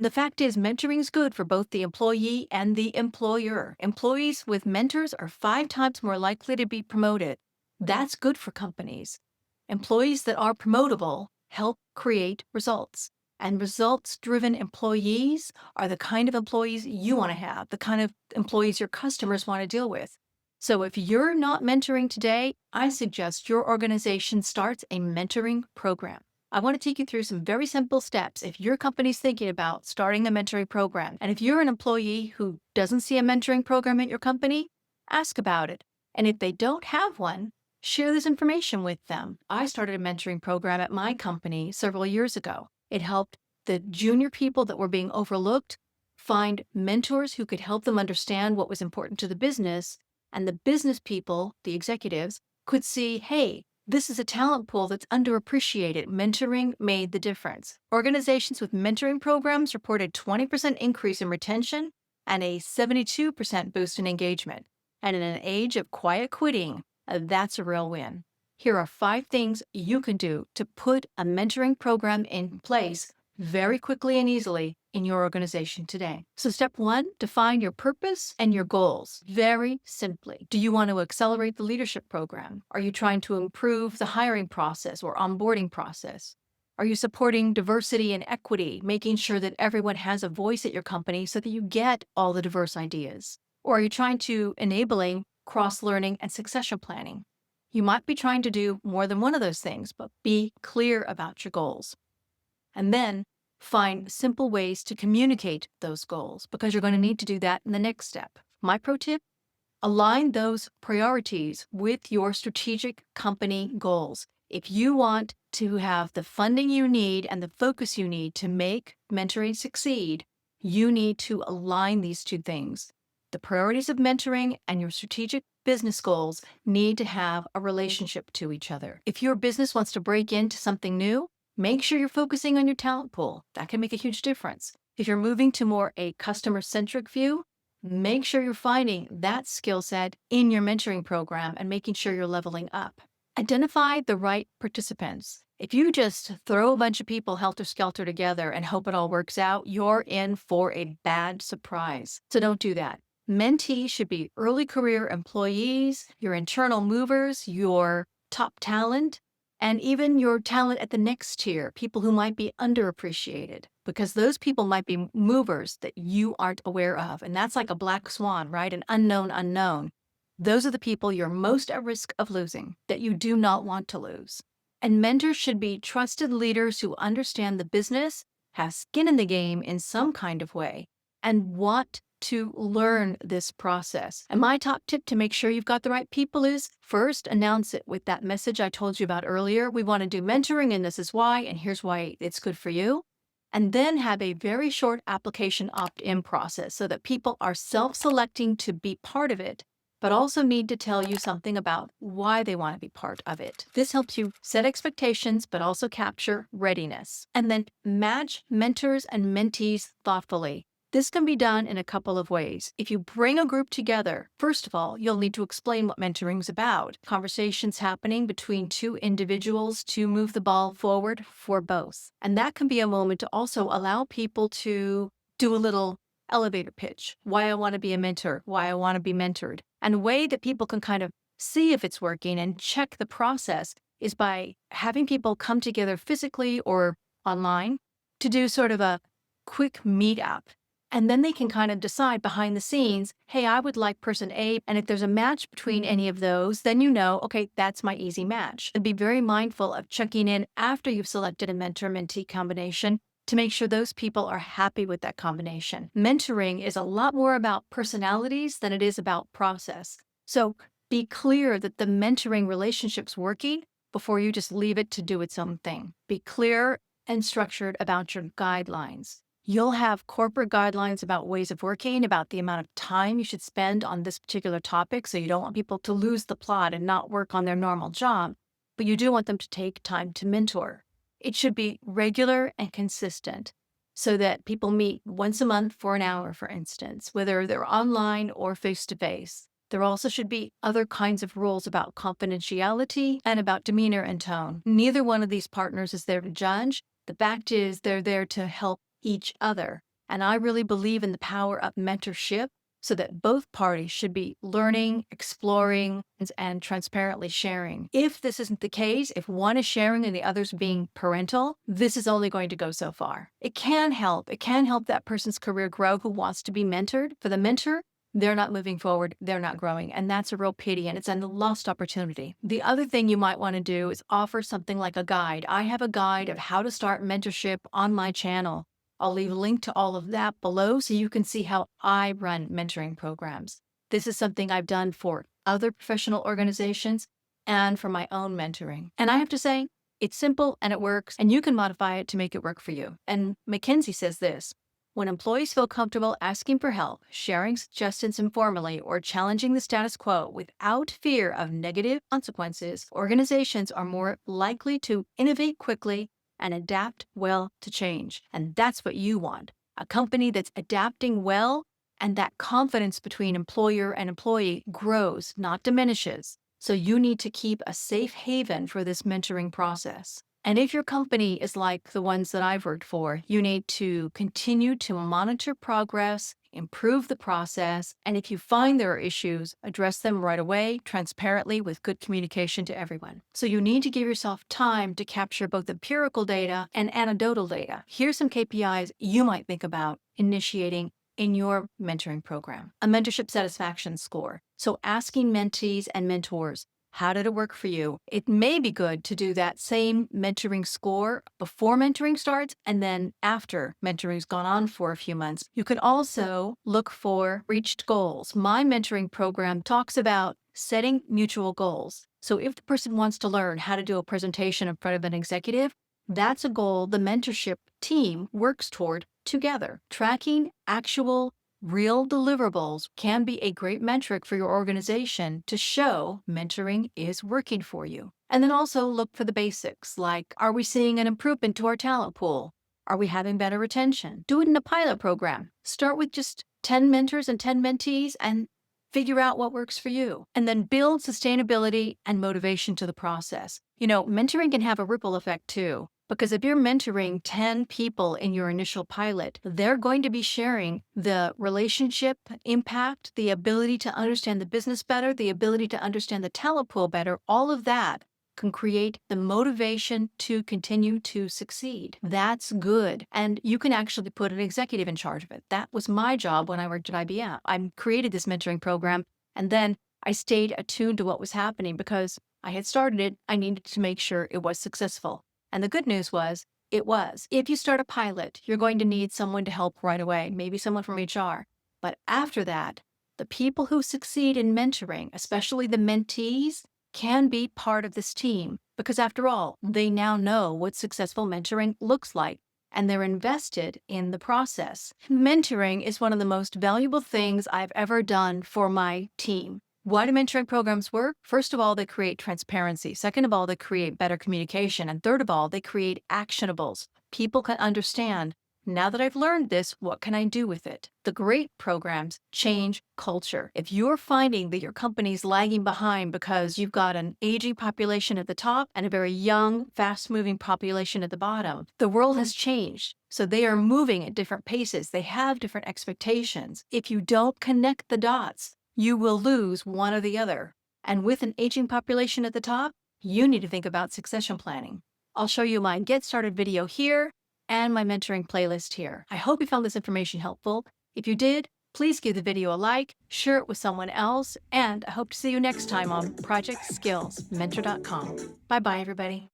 The fact is, mentoring is good for both the employee and the employer. Employees with mentors are 5 times more likely to be promoted. That's good for companies. Employees that are promotable help create results. And results driven employees are the kind of employees you want to have, the kind of employees your customers want to deal with. So if you're not mentoring today, I suggest your organization starts a mentoring program. I want to take you through some very simple steps if your company's thinking about starting a mentoring program. And if you're an employee who doesn't see a mentoring program at your company, ask about it. And if they don't have one, share this information with them. I started a mentoring program at my company several years ago. It helped the junior people that were being overlooked find mentors who could help them understand what was important to the business. And the business people, the executives, could see, hey, this is a talent pool that's underappreciated. Mentoring made the difference. Organizations with mentoring programs reported 20% increase in retention and a 72% boost in engagement. And in an age of quiet quitting, that's a real win. Here are 5 things you can do to put a mentoring program in place very quickly and easily in your organization today. So step 1, define your purpose and your goals. Very simply. Do you want to accelerate the leadership program? Are you trying to improve the hiring process or onboarding process? Are you supporting diversity and equity, making sure that everyone has a voice at your company so that you get all the diverse ideas? Or are you trying to enabling cross-learning and succession planning? You might be trying to do more than one of those things, but be clear about your goals. And then find simple ways to communicate those goals, because you're going to need to do that in the next step. My pro tip, align those priorities with your strategic company goals. If you want to have the funding you need and the focus you need to make mentoring succeed, you need to align these 2 things. The priorities of mentoring and your strategic business goals need to have a relationship to each other. If your business wants to break into something new, make sure you're focusing on your talent pool. That can make a huge difference. If you're moving to more a customer-centric view, make sure you're finding that skill set in your mentoring program and making sure you're leveling up. Identify the right participants. If you just throw a bunch of people helter-skelter together and hope it all works out, you're in for a bad surprise. So don't do that. Mentees should be early career employees, your internal movers, your top talent, and even your talent at the next tier, people who might be underappreciated, because those people might be movers that you aren't aware of. And that's like a black swan, right? An unknown unknown. Those are the people you're most at risk of losing, that you do not want to lose. And mentors should be trusted leaders who understand the business, have skin in the game in some kind of way, and want to learn this process. And my top tip to make sure you've got the right people is, first, announce it with that message I told you about earlier. We want to do mentoring, and this is why, and here's why it's good for you. And then have a very short application opt-in process so that people are self-selecting to be part of it, but also need to tell you something about why they want to be part of it. This helps you set expectations, but also capture readiness. And then match mentors and mentees thoughtfully. This can be done in a couple of ways. If you bring a group together, first of all, you'll need to explain what mentoring is about. Conversations happening between 2 individuals to move the ball forward for both. And that can be a moment to also allow people to do a little elevator pitch, why I want to be a mentor, why I want to be mentored. And a way that people can kind of see if it's working and check the process is by having people come together physically or online to do sort of a quick meetup. And then they can kind of decide behind the scenes, hey, I would like person A. And if there's a match between any of those, then you know, okay, that's my easy match. And be very mindful of checking in after you've selected a mentor-mentee combination to make sure those people are happy with that combination. Mentoring is a lot more about personalities than it is about process. So be clear that the mentoring relationship's working before you just leave it to do its own thing. Be clear and structured about your guidelines. You'll have corporate guidelines about ways of working, about the amount of time you should spend on this particular topic, so you don't want people to lose the plot and not work on their normal job, but you do want them to take time to mentor. It should be regular and consistent so that people meet once a month for an hour, for instance, whether they're online or face-to-face. There also should be other kinds of rules about confidentiality and about demeanor and tone. Neither one of these partners is there to judge. The fact is they're there to help each other. And I really believe in the power of mentorship so that both parties should be learning, exploring, and transparently sharing. If this isn't the case, if one is sharing and the other's being parental, this is only going to go so far. It can help. It can help that person's career grow who wants to be mentored. For the mentor, they're not moving forward, they're not growing, and that's a real pity, and it's a lost opportunity. The other thing you might want to do is offer something like a guide. I have a guide of how to start mentorship on my channel. I'll leave a link to all of that below so you can see how I run mentoring programs. This is something I've done for other professional organizations and for my own mentoring. And I have to say, it's simple and it works, and you can modify it to make it work for you. And McKinsey says this: when employees feel comfortable asking for help, sharing suggestions informally, or challenging the status quo without fear of negative consequences, organizations are more likely to innovate quickly and adapt well to change. And that's what you want. A company that's adapting well, and that confidence between employer and employee grows, not diminishes. So you need to keep a safe haven for this mentoring process. And if your company is like the ones that I've worked for, you need to continue to monitor progress, improve the process, and if you find there are issues, address them right away, transparently, with good communication to everyone. So you need to give yourself time to capture both empirical data and anecdotal data. Here's some KPIs you might think about initiating in your mentoring program. A mentorship satisfaction score. So asking mentees and mentors, how did it work for you? It may be good to do that same mentoring score before mentoring starts and then after mentoring's gone on for a few months. You can also look for reached goals. My mentoring program talks about setting mutual goals. So if the person wants to learn how to do a presentation in front of an executive, that's a goal the mentorship team works toward together. Tracking actual real deliverables can be a great metric for your organization to show mentoring is working for you. And then also look for the basics, like, are we seeing an improvement to our talent pool? Are we having better retention? Do it in a pilot program. Start with just 10 mentors and 10 mentees and figure out what works for you. And then build sustainability and motivation to the process. You know, mentoring can have a ripple effect too. Because if you're mentoring 10 people in your initial pilot, they're going to be sharing the relationship impact, the ability to understand the business better, the ability to understand the talent pool better. All of that can create the motivation to continue to succeed. That's good. And you can actually put an executive in charge of it. That was my job when I worked at IBM. I created this mentoring program, and then I stayed attuned to what was happening because I had started it. I needed to make sure it was successful. And the good news was, it was. If you start a pilot, you're going to need someone to help right away, maybe someone from HR. But after that, the people who succeed in mentoring, especially the mentees, can be part of this team because, after all, they now know what successful mentoring looks like, and they're invested in the process. Mentoring is one of the most valuable things I've ever done for my team. Why do mentoring programs work? First of all, they create transparency. Second of all, they create better communication. And third of all, they create actionables. People can understand, now that I've learned this, what can I do with it? The great programs change culture. If you're finding that your company's lagging behind because you've got an aging population at the top and a very young, fast-moving population at the bottom, the world has changed. So they are moving at different paces. They have different expectations. If you don't connect the dots, you will lose one or the other. And with an aging population at the top, you need to think about succession planning. I'll show you my Get Started video here and my mentoring playlist here. I hope you found this information helpful. If you did, please give the video a like, share it with someone else, and I hope to see you next time on Project Skills Mentor.com. Bye-bye, everybody.